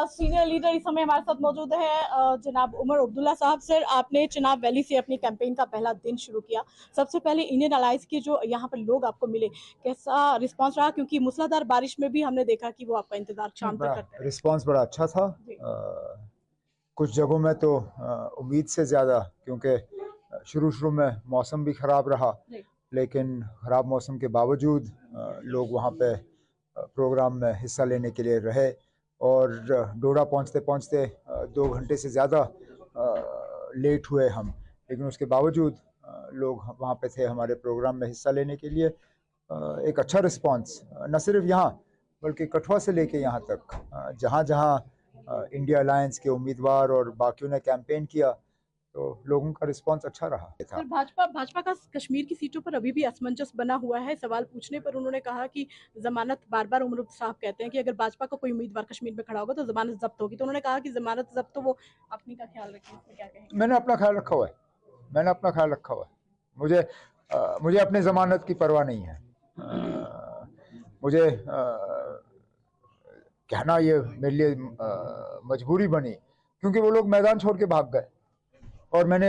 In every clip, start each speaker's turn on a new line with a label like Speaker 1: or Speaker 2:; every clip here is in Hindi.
Speaker 1: सीनियर लीडर इस समय हमारे साथ मौजूद है, जनाब उमर अब्दुल्ला साहब। सर, आपने चिनाब वैली से अपनी कैंपेन का पहला दिन शुरू किया। सबसे पहले इंडियन अलायंस के जो यहाँ पर लोग आपको मिले, कैसा रिस्पांस रहा? क्योंकि मूसलाधार बारिश में भी हमने देखा कि वो आपका इंतजार शाम तक करते रहे।
Speaker 2: रिस्पांस बड़ा अच्छा था। कुछ जगहों में तो उम्मीद से ज़्यादा, क्योंकि शुरू में मौसम भी ख़राब रहा, लेकिन ख़राब मौसम के बावजूद लोग वहाँ पे प्रोग्राम में हिस्सा लेने के लिए रहे। और डोडा पहुँचते पहुँचते 2 घंटे से ज़्यादा लेट हुए हम, लेकिन उसके बावजूद लोग वहाँ पे थे हमारे प्रोग्राम में हिस्सा लेने के लिए। एक अच्छा रिस्पांस न सिर्फ यहाँ बल्कि कठुआ से लेके यहाँ तक जहाँ जहाँ इंडिया अलायंस के उम्मीदवार और बाकियों ने कैंपेन किया, तो लोगों का रिस्पांस अच्छा रहा था।
Speaker 1: सर, भाजपा का कश्मीर की सीटों पर अभी भी असमंजस बना हुआ है। सवाल पूछने पर उन्होंने कहा कि जमानत, बार बार उमर साहब कहते हैं कि अगर भाजपा का कोई उम्मीदवार कश्मीर में खड़ा होगा तो जमानत जब्त होगी। तो उन्होंने कहा कि जमानत जब्त, तो वो अपनी का ख्याल रखें, इसमें क्या कहेंगे?
Speaker 2: मैंने अपना ख्याल रखा हुआ है। मुझे अपने जमानत की परवाह नहीं है। मुझे कहना ये मेरे लिए मजबूरी बनी, क्योंकि वो लोग मैदान छोड़ के भाग गए। और मैंने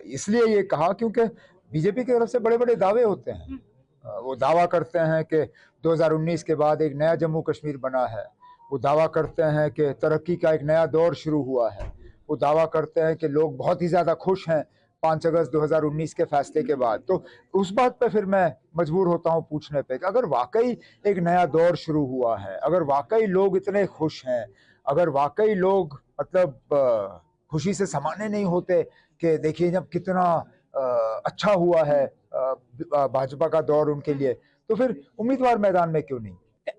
Speaker 2: इसलिए ये कहा क्योंकि बीजेपी की तरफ से बड़े बड़े दावे होते हैं। वो दावा करते हैं कि 2019 के बाद एक नया जम्मू कश्मीर बना है। वो दावा करते हैं कि तरक्की का एक नया दौर शुरू हुआ है। वो दावा करते हैं कि लोग बहुत ही ज़्यादा खुश हैं 5 अगस्त 2019 के फैसले के बाद। तो उस बात पे फिर मैं मजबूर होता हूँ पूछने पे कि अगर वाकई एक नया दौर शुरू हुआ है, अगर वाकई लोग इतने खुश हैं, अगर वाकई लोग मतलब खुशी से समाने नहीं होते कि देखिए जब कितना अच्छा हुआ है भाजपा का दौर उनके लिए, तो फिर उम्मीदवार मैदान में क्यों नहीं?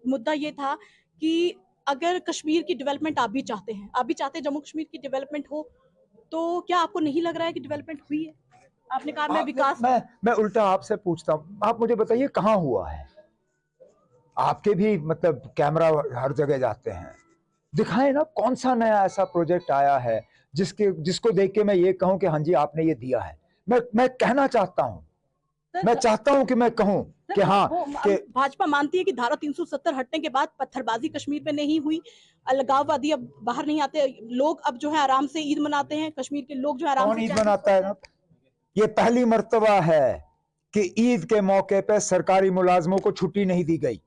Speaker 1: मुद्दा ये था कि अगर कश्मीर की डेवलपमेंट आप भी चाहते हैं, जम्मू कश्मीर की डेवलपमेंट हो, तो क्या आपको नहीं लग रहा है कि डेवलपमेंट हुई है? आपने कहा मैं विकास,
Speaker 2: मैं उल्टा आपसे पूछता हूँ, आप मुझे बताइए कहाँ हुआ है? आपके भी मतलब कैमरा हर जगह जाते हैं, दिखाएं ना कौन सा नया ऐसा प्रोजेक्ट आया है जिसको देख के मैं ये कहूं कि हाँ जी आपने ये दिया है। मैं कहना चाहता हूं, मैं चाहता हूं कि मैं कहूं कि हाँ कि
Speaker 1: भाजपा मानती है कि धारा 370 हटने के बाद पत्थरबाजी कश्मीर में नहीं हुई, अलगाववादी अब बाहर नहीं आते, लोग अब जो है आराम से ईद मनाते हैं। कश्मीर के लोग जो है आराम
Speaker 2: कौन
Speaker 1: से
Speaker 2: ईद मनाता है ना? ये पहली मर्तबा है कि ईद के मौके पे सरकारी मुलाजमों को छुट्टी नहीं दी गई।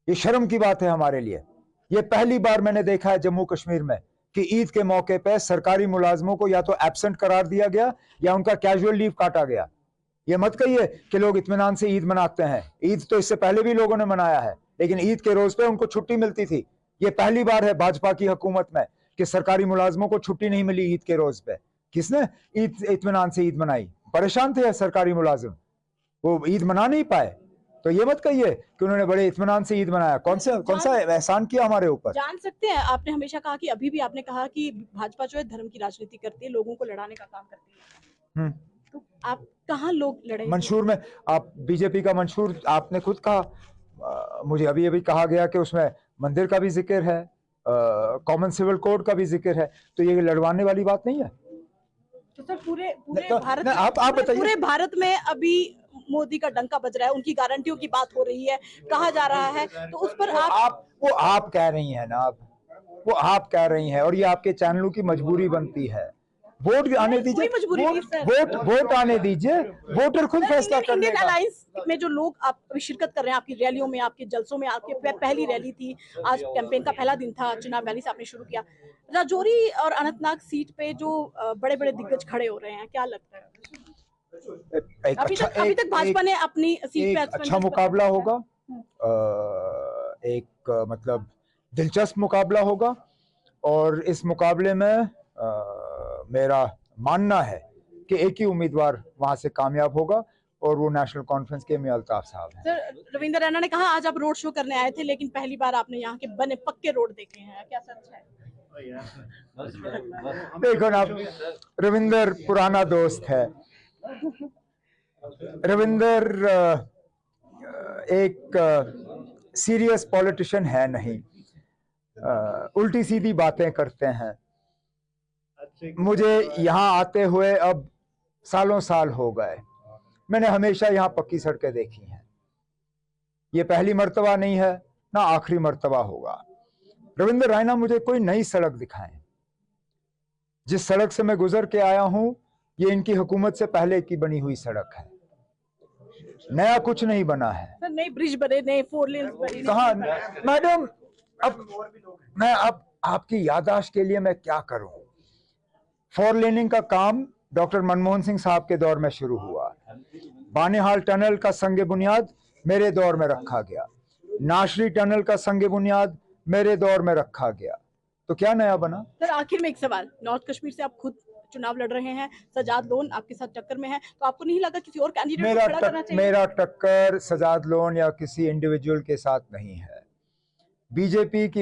Speaker 2: ये शर्म की बात है हमारे लिए। ये पहली बार मैंने देखा है जम्मू कश्मीर में कि ईद के मौके पे सरकारी मुलाजमों को या तो एब्सेंट करार दिया गया या उनका कैजुअल लीव काटा गया। ये मत कहिए कि लोग इत्मीनान से ईद मनाते हैं। ईद तो इससे पहले भी लोगों ने मनाया है, लेकिन ईद के रोज पे उनको छुट्टी मिलती थी। ये पहली बार है भाजपा की हुकूमत में कि सरकारी मुलाजमों को छुट्टी नहीं मिली ईद के रोज पे। किसने ईद इत्मीनान से ईद मनाई? परेशान थे सरकारी मुलाजिम, वो ईद मना नहीं पाए। तो ये मत कहिए कि उन्होंने बड़े इत्मीनान से ईद मनाया। कौन सा एहसान किया हमारे ऊपर?
Speaker 1: जान सकते हैं, आपने हमेशा कहा कि अभी भी आपने कहा कि भाजपा जो है धर्म की राजनीति करती है, लोगों को लड़ाने का काम करती है। तो आप कहाँ लोग लड़े?
Speaker 2: मंशूर में आप बीजेपी का मंशूर आपने खुद कहा, मुझे अभी अभी कहा गया कि उसमें मंदिर का भी जिक्र है, कॉमन सिविल कोड का भी जिक्र है। तो ये लड़वाने वाली बात नहीं है।
Speaker 1: तो सर पूरे
Speaker 2: भारत में आप बताइए,
Speaker 1: पूरे भारत में अभी मोदी का डंका बज रहा है, उनकी गारंटियों की बात हो रही है, कहा जा रहा है, तो उस पर
Speaker 2: आप कह रही हैं ना, वो आप कह रही हैं और ये आपके चैनलों की मजबूरी बनती है। वोट आने दीजिए, वोट आने दीजिए, वोटर खुद फैसला करेंगे।
Speaker 1: इंडियन अलायंस में जो लोग आप शिरकत कर रहे हैं, आपकी रैलियों में, आपके जलसों में, आपके पहली रैली थी, आज कैंपेन का पहला दिन था, चिनाब वैली से आपने शुरू किया, राजौरी और अनंतनाग सीट पे जो बड़े बड़े दिग्गज खड़े हो रहे हैं, क्या लगता है अभी तक भाजपा ने अपनी सीट पे
Speaker 2: अच्छा मुकाबला होगा, एक मतलब दिलचस्प मुकाबला होगा। और इस मुकाबले में मेरा मानना है कि एक ही उम्मीदवार वहां से कामयाब होगा और वो नेशनल कॉन्फ्रेंस के मियां अल्ताफ साहब हैं।
Speaker 1: सर, रविंद्र रैना ने कहा आज आप रोड शो करने आए थे, लेकिन पहली बार आपने यहाँ के बने पक्के रोड देखे हैं, क्या सच है?
Speaker 2: देखो ना, रविंदर पुराना दोस्त है। रविंदर एक सीरियस पॉलिटिशियन है नहीं, उल्टी सीधी बातें करते हैं। मुझे यहाँ आते हुए अब सालों साल हो गए, मैंने हमेशा यहाँ पक्की सड़कें देखी हैं। ये पहली मर्तबा नहीं है, ना आखिरी मर्तबा होगा। रविंद्र रायना मुझे कोई नई सड़क दिखाएं। जिस सड़क से मैं गुजर के आया हूं ये इनकी हुकूमत से पहले की बनी हुई सड़क है, नया कुछ नहीं बना है।
Speaker 1: सर नए ब्रिज बने, नए 4 लेन्स बने,
Speaker 2: कहा मैडम, अब आपकी याददाश्त के लिए मैं क्या करूं। 4 लेनिंग का काम डॉक्टर मनमोहन सिंह साहब के दौर में शुरू हुआ। बानेहाल टनल का संगे बुनियाद मेरे दौर में रखा गया। नाशरी टनल का संगे बुनियाद मेरे दौर में रखा गया। तो क्या नया बना।
Speaker 1: सर आखिर में एक सवाल, नॉर्थ कश्मीर से आप खुद चुनाव लड़ रहे हैं, सजाद लोन आपके साथ टक्कर में है, तो आपको नहीं लगा किसी और कैंडिडेट को खड़ा करना चाहिए?
Speaker 2: मेरा टक्कर सजाद लोन या किसी इंडिविजुअल के साथ नहीं है। बीजेपी की